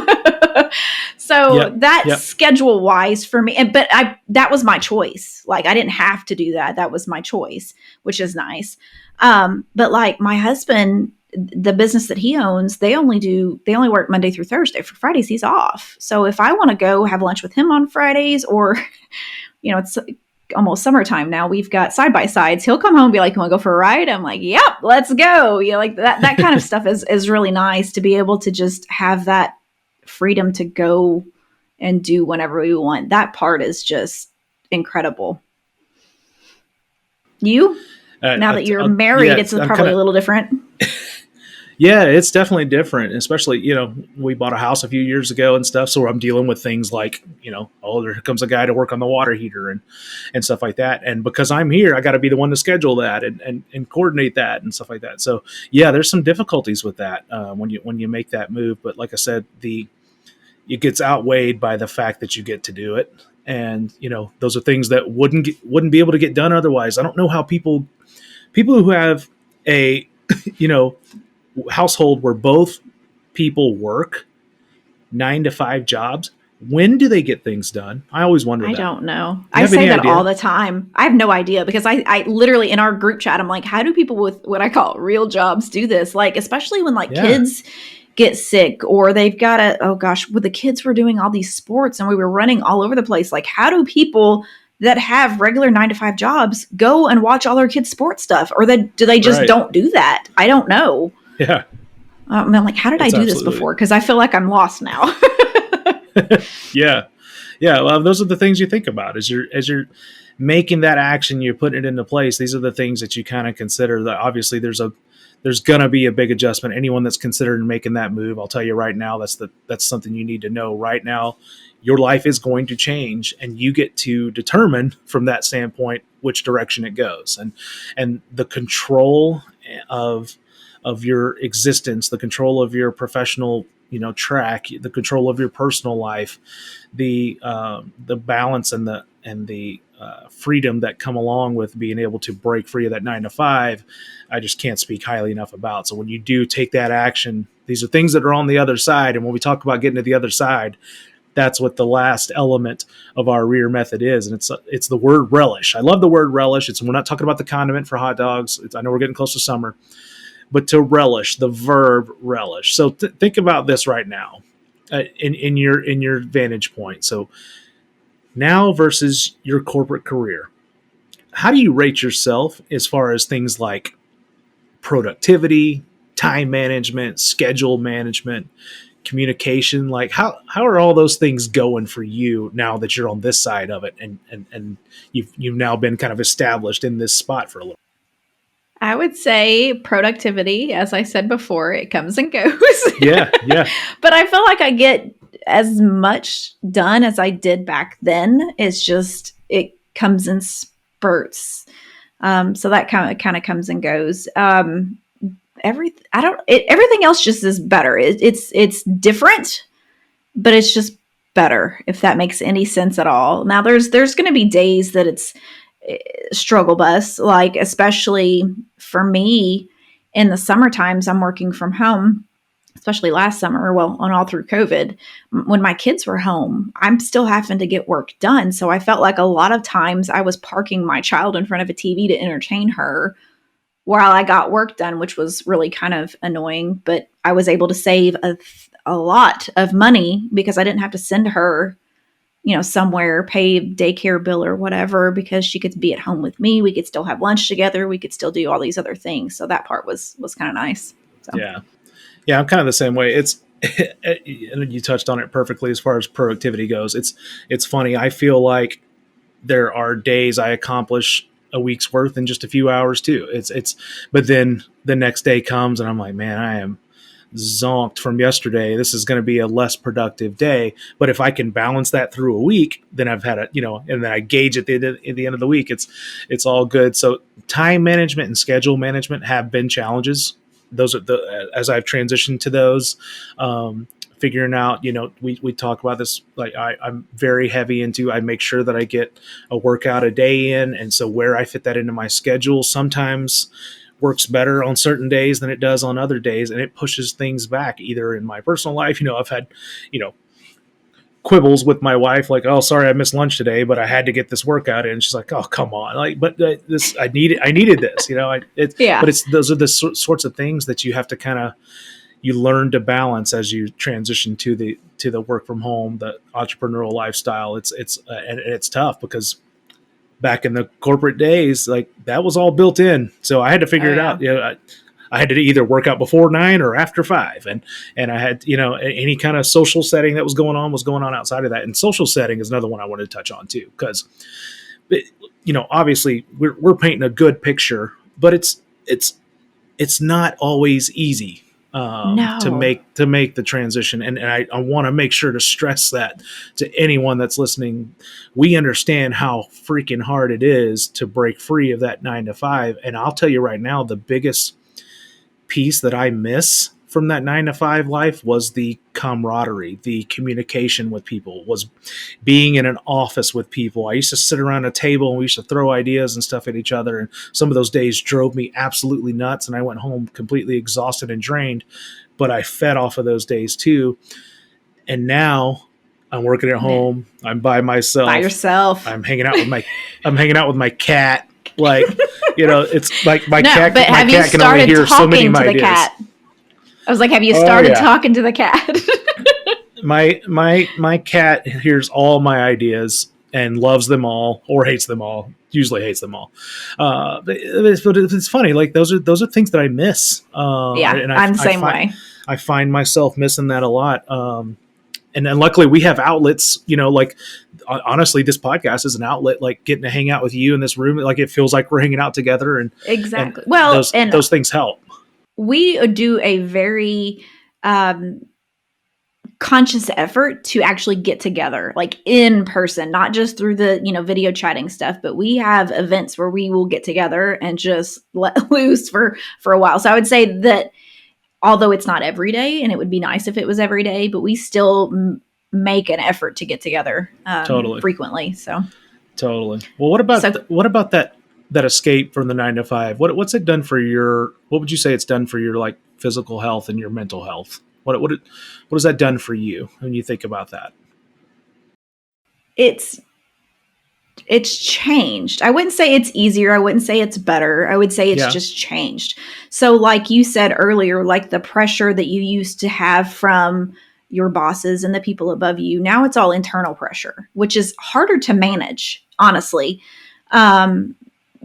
So that's schedule wise for me. But that was my choice. Like, I didn't have to do that. That was my choice, which is nice. But like my husband, the business that he owns, they only work Monday through Thursday. For Fridays, he's off. So if I want to go have lunch with him on Fridays, or, it's almost summertime now, we've got side-by-sides. He'll come home and be like, "You want to go for a ride?" I'm like, "Yep, let's go." Like that kind of stuff is really nice, to be able to just have that freedom to go and do whenever we want. That part is just incredible. You? Now that you're married, it's probably a little different. Yeah, it's definitely different, especially, we bought a house a few years ago and stuff. So I'm dealing with things like, there comes a guy to work on the water heater and stuff like that. And because I'm here, I got to be the one to schedule that and coordinate that and stuff like that. So yeah, there's some difficulties with that when you make that move. But like I said, it gets outweighed by the fact that you get to do it. And, those are things that wouldn't be able to get done otherwise. I don't know how people who have a, household where both people work 9 to 5 jobs, when do they get things done? I always wonder. I don't know. I say that all the time. I have no idea, because I literally, in our group chat, I'm like, how do people with what I call real jobs do this? Like, especially when kids get sick, or they've got with the kids, we're doing all these sports and we were running all over the place. Like, how do people that have regular 9 to 5 jobs go and watch all their kids' sports stuff? Or do they just don't do that? I don't know. Yeah. I'm like, how did I do this before? Because I feel like I'm lost now. Yeah. Well, those are the things you think about as you're making that action. You're putting it into place. These are the things that you kind of consider. That obviously there's going to be a big adjustment. Anyone that's considering making that move, I'll tell you right now, that's something you need to know right now. Your life is going to change, and you get to determine from that standpoint which direction it goes, and the control of your existence, the control of your professional, track, the control of your personal life, the balance and the freedom that come along with being able to break free of that 9 to 5. I just can't speak highly enough about. So when you do take that action, these are things that are on the other side. And when we talk about getting to the other side, that's what the last element of our rear method is. And it's the word relish. I love the word relish. We're not talking about the condiment for hot dogs. I know we're getting close to summer, but to relish, the verb relish. So think about this right now in your vantage point. So now versus your corporate career, how do you rate yourself as far as things like productivity, time management, schedule management, communication? Like how are all those things going for you now that you're on this side of it and you've now been kind of established in this spot for a little? I would say productivity, as I said before, it comes and goes. Yeah. But I feel like I get as much done as I did back then. It's just, it comes in spurts. So that kind of comes and goes. Everything else just is better. It's different, but it's just better, if that makes any sense at all. Now there's going to be days that it's struggle bus, like especially for me in the summer times, I'm working from home, especially last summer, well, on all through COVID, when my kids were home, I'm still having to get work done. So I felt like a lot of times I was parking my child in front of a TV to entertain her while I got work done, which was really kind of annoying, but I was able to save a lot of money because I didn't have to send her, somewhere, pay daycare bill or whatever, because she could be at home with me. We could still have lunch together. We could still do all these other things. So that part was kind of nice. So. Yeah. I'm kind of the same way. And you touched on it perfectly as far as productivity goes. It's funny. I feel like there are days I accomplish a week's worth in just a few hours too. But then the next day comes and I'm like, man, I am zonked from yesterday. This is going to be a less productive day. But if I can balance that through a week, then I've had and then I gauge at the end of the week, it's all good. So time management and schedule management have been challenges. Those are as I've transitioned to those, figuring out, we talk about this, like I'm very heavy into, I make sure that I get a workout a day in. And so where I fit that into my schedule sometimes works better on certain days than it does on other days. And it pushes things back either in my personal life. I've had, quibbles with my wife, like, oh, sorry, I missed lunch today, but I had to get this workout in. She's like, oh, come on. Like, but this, I needed this, but those are the sorts of things that you have to you learn to balance as you transition to the work from home, the entrepreneurial lifestyle. It's tough because back in the corporate days, like that was all built in. So I had to figure it out. I had to either work out before 9 or after 5. And I had, any kind of social setting that was going on outside of that. And social setting is another one I wanted to touch on too, because, obviously we're painting a good picture, but it's not always easy. To make the transition. And I want to make sure to stress that to anyone that's listening. We understand how freaking hard it is to break free of that 9 to 5. And I'll tell you right now, the biggest piece that I miss from that 9 to 5 life was the camaraderie, the communication with people, was being in an office with people. I used to sit around a table and we used to throw ideas and stuff at each other. And some of those days drove me absolutely nuts. And I went home completely exhausted and drained, but I fed off of those days too. And now I'm working at home. I'm by myself. By yourself. I'm hanging out with my cat. Like, it's like my cat. But have you started talking to the cat? I was like, have you started talking to the cat? My cat hears all my ideas and loves them all or hates them all. Usually hates them all. But it's funny. Like those are things that I miss. And I'm the same way. I find myself missing that a lot. And then luckily we have outlets, like honestly, this podcast is an outlet, like getting to hang out with you in this room. Like it feels like we're hanging out together and exactly. And those things help. We do a very conscious effort to actually get together, like in person, not just through the, video chatting stuff, but we have events where we will get together and just let loose for a while. So I would say that although it's not every day, and it would be nice if it was every day, but we still make an effort to get together frequently. So totally. Well, what about that escape from the 9 to 5? What's it done for what would you say it's done for your like physical health and your mental health? What has that done for you when you think about that? It's changed. I wouldn't say it's easier. I wouldn't say it's better. I would say it's just changed. So like you said earlier, like the pressure that you used to have from your bosses and the people above you, now it's all internal pressure, which is harder to manage, honestly.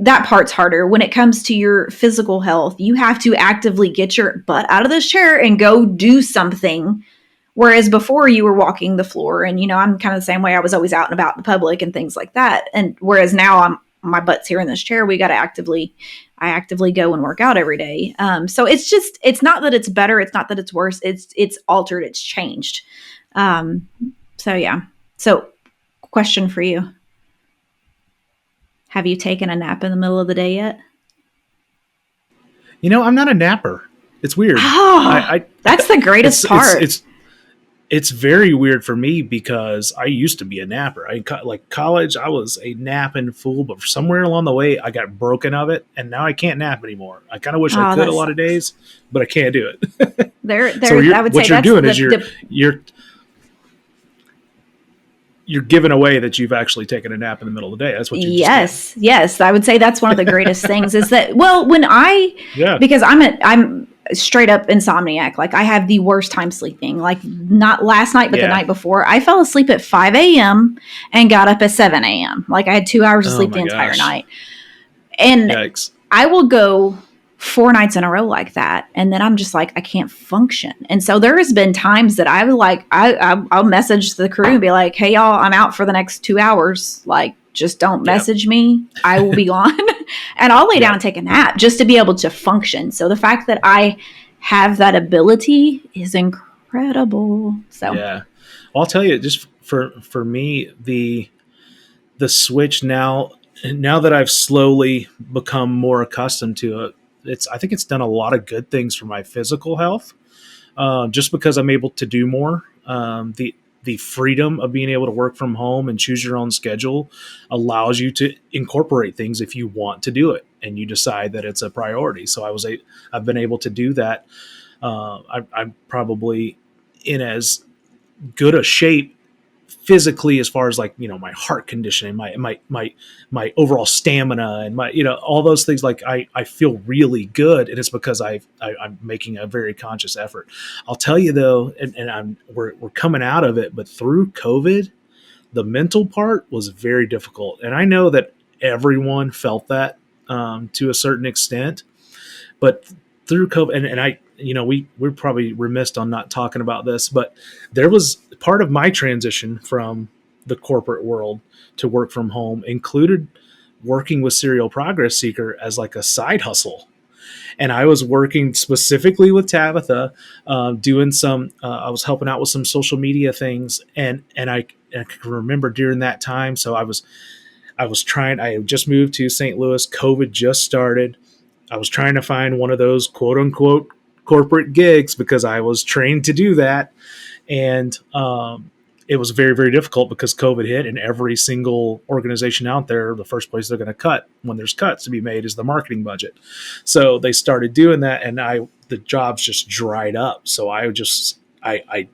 That part's harder. When it comes to your physical health, you have to actively get your butt out of this chair and go do something. Whereas before you were walking the floor and, I'm kind of the same way. I was always out and about in public and things like that. And whereas now my butt's here in this chair, we got to actively I actively go and work out every day. So it's not that it's better. It's not that it's worse. It's altered. It's changed. So yeah. So question for you. Have you taken a nap in the middle of the day yet? I'm not a napper. It's weird. Oh, that's the greatest part. It's very weird for me because I used to be a napper. Like college, I was a napping fool, but somewhere along the way, I got broken of it, and now I can't nap anymore. I kind of wish I could a lot of days, but I can't do it. I would say what you're doing is you're giving away that you've actually taken a nap in the middle of the day. That's what you just did. Yes. I would say that's one of the greatest things is that, well, because I'm straight up insomniac. Like I have the worst time sleeping, like not last night, but the night before. I fell asleep at 5 a.m. and got up at 7 a.m. Like I had 2 hours of sleep the entire night. And yikes. I will go 4 nights in a row like that. And then I'm just like, I can't function. And so there has been times that I'll message the crew and be like, hey y'all, I'm out for the next 2 hours. Like, just don't message me. I will be gone. And I'll lay down and take a nap just to be able to function. So the fact that I have that ability is incredible. So yeah, well, I'll tell you, just for me, the switch now that I've slowly become more accustomed to it, I think it's done a lot of good things for my physical health. Just because I'm able to do more, the freedom of being able to work from home and choose your own schedule allows you to incorporate things if you want to do it and you decide that it's a priority. So I've been able to do that. I'm probably in as good a shape physically as far as like, my heart conditioning, my overall stamina and my, all those things. Like I feel really good, and it's because I'm making a very conscious effort. I'll tell you though, and we're coming out of it, but through COVID, the mental part was very difficult. And I know that everyone felt that to a certain extent, but through COVID, and I, we're probably remiss on not talking about this, but there was part of my transition from the corporate world to work from home included working with Serial Progress Seeker as like a side hustle. And I was working specifically with Tabitha, doing some, I was helping out with some social media things. And I can remember during that time. So I had just moved to St. Louis. COVID just started. I was trying to find one of those quote unquote corporate gigs because I was trained to do that. And it was very, very difficult because COVID hit, and every single organization out there, the first place they're going to cut when there's cuts to be made is the marketing budget. So they started doing that, and the jobs just dried up. So I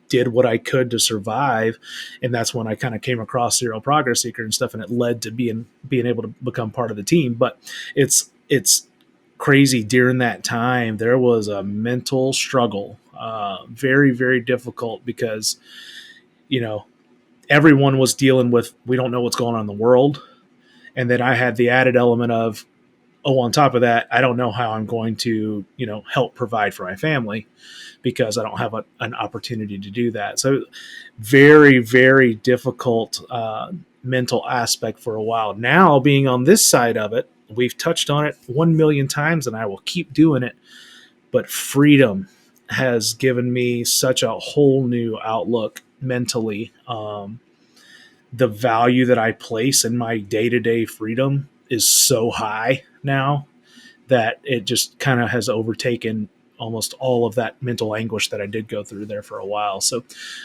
did what I could to survive. And that's when I kind of came across Serial Progress Seeker and stuff. And it led to being able to become part of the team. But it's crazy. During that time, there was a mental struggle, very, very difficult because, everyone was dealing with, we don't know what's going on in the world. And then I had the added element of, on top of that, I don't know how I'm going to, help provide for my family because I don't have an opportunity to do that. So very, very difficult mental aspect for a while. Now being on this side of it, we've touched on it 1 million times and I will keep doing it. But freedom has given me such a whole new outlook mentally. The value that I place in my day-to-day freedom is so high now that it just kind of has overtaken almost all of that mental anguish that I did go through there for a while. So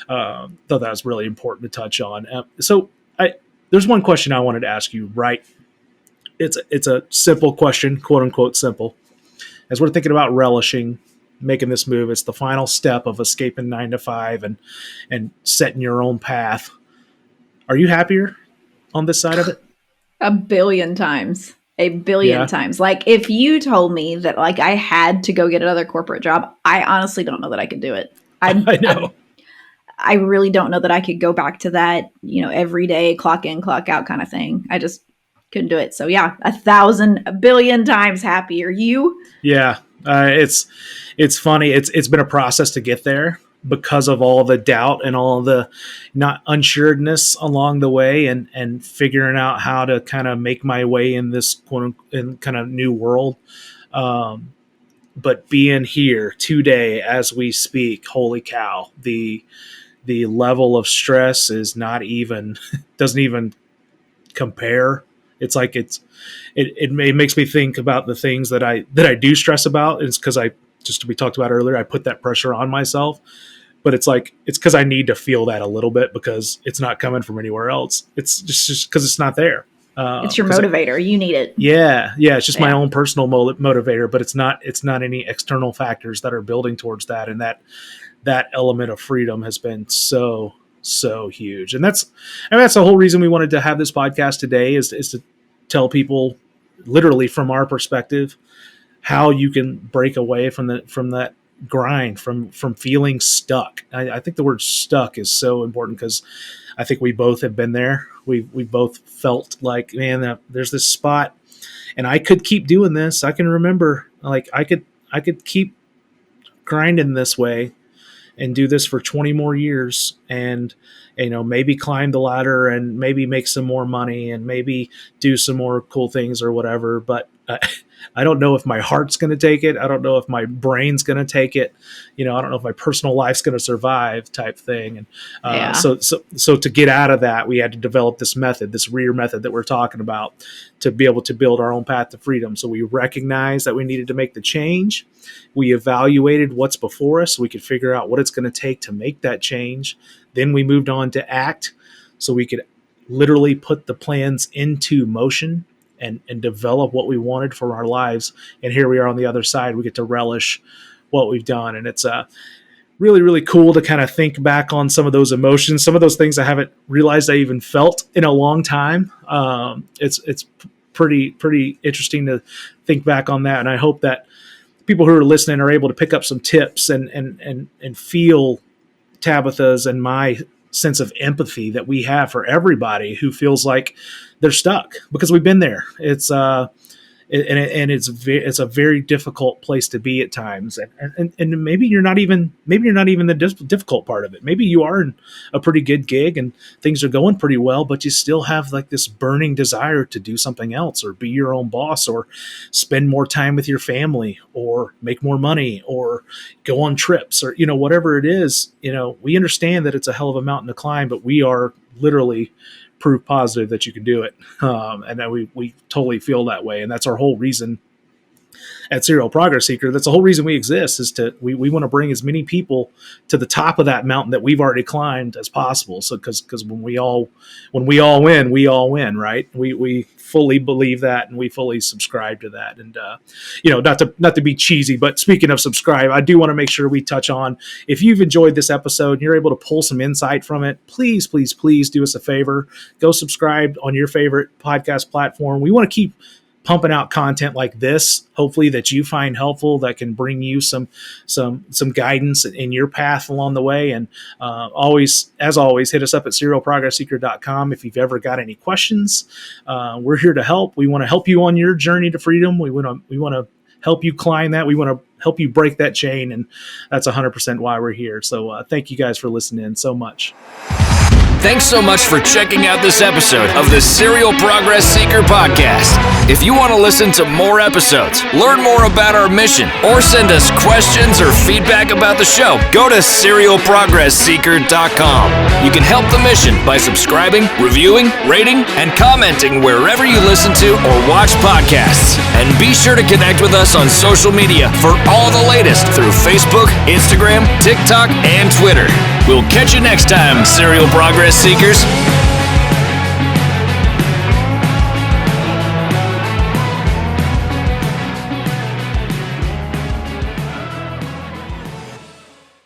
thought that was really important to touch on. There's one question I wanted to ask you, right? It's a simple question, quote unquote simple. As we're thinking about relishing, making this move, it's the final step of escaping 9 to 5 and setting your own path. Are you happier on this side of it? A billion times. Like if you told me that like I had to go get another corporate job, I honestly don't know that I could do it. I know. I really don't know that I could go back to that, every day, clock in, clock out kind of thing. I just couldn't do it. So yeah, 1,000, a billion times happier. You? Yeah. It's funny. It's been a process to get there. because of all the doubt and all the not unsuredness along the way, and figuring out how to kind of make my way in this in kind of new world. But being here today as we speak, holy cow, the level of stress is not even, doesn't even compare. It's like it makes me think about the things that I do stress about. It's because we talked about earlier, I put that pressure on myself, but it's because I need to feel that a little bit because it's not coming from anywhere else. It's just because it's not there. It's your motivator. You need it. Yeah. It's just my own personal motivator, but it's not any external factors that are building towards that. And that element of freedom has been so huge. And that's the whole reason we wanted to have this podcast today is to tell people literally from our perspective how you can break away from that grind, from feeling stuck. I think the word stuck is so important because I think we both have been there. We both felt like, man, there's this spot and I could keep doing this. I can remember like I could keep grinding this way and do this for 20 more years and, maybe climb the ladder and maybe make some more money and maybe do some more cool things or whatever. But I don't know if my heart's going to take it. I don't know if my brain's going to take it. I don't know if my personal life's going to survive type thing. And so to get out of that, we had to develop this method, this REAR method that we're talking about to be able to build our own path to freedom. So we recognized that we needed to make the change. We evaluated what's before us so we could figure out what it's going to take to make that change. Then we moved on to act so we could literally put the plans into motion and develop what we wanted for our lives. And here we are on the other side. We get to relish what we've done. And it's really, really cool to kind of think back on some of those emotions, some of those things I haven't realized I even felt in a long time. It's pretty interesting to think back on that. And I hope that people who are listening are able to pick up some tips and feel Tabitha's and my sense of empathy that we have for everybody who feels like they're stuck, because we've been there. It's it's a very difficult place to be at times, and maybe you're not even the difficult part of it. Maybe you are in a pretty good gig and things are going pretty well, but you still have like this burning desire to do something else, or be your own boss, or spend more time with your family, or make more money, or go on trips, or whatever it is. We understand that it's a hell of a mountain to climb, but we are literally proof positive that you can do it. And that we totally feel that way. And that's our whole reason at Serial Progress Seeker. That's the whole reason we exist, is we want to bring as many people to the top of that mountain that we've already climbed as possible. So, cause when we all win, we all win, right? We fully believe that, and we fully subscribe to that. And, not to be cheesy, but speaking of subscribe, I do want to make sure we touch on, if you've enjoyed this episode and you're able to pull some insight from it, please do us a favor. Go subscribe on your favorite podcast platform. We want to keep pumping out content like this, hopefully that you find helpful, that can bring you some guidance in your path along the way. And as always, hit us up at serialprogressseeker.com if you've ever got any questions. We're here to help. We want to help you on your journey to freedom. We want to help you climb that. We want to help you break that chain, and that's 100% why we're here. So thank you guys for listening so much. Thanks so much for checking out this episode of the Serial Progress Seeker podcast. If you want to listen to more episodes, learn more about our mission, or send us questions or feedback about the show, go to serialprogressseeker.com. You can help the mission by subscribing, reviewing, rating, and commenting wherever you listen to or watch podcasts. And be sure to connect with us on social media for all the latest through Facebook, Instagram, TikTok, and Twitter. We'll catch you next time, Serial Progress Seekers.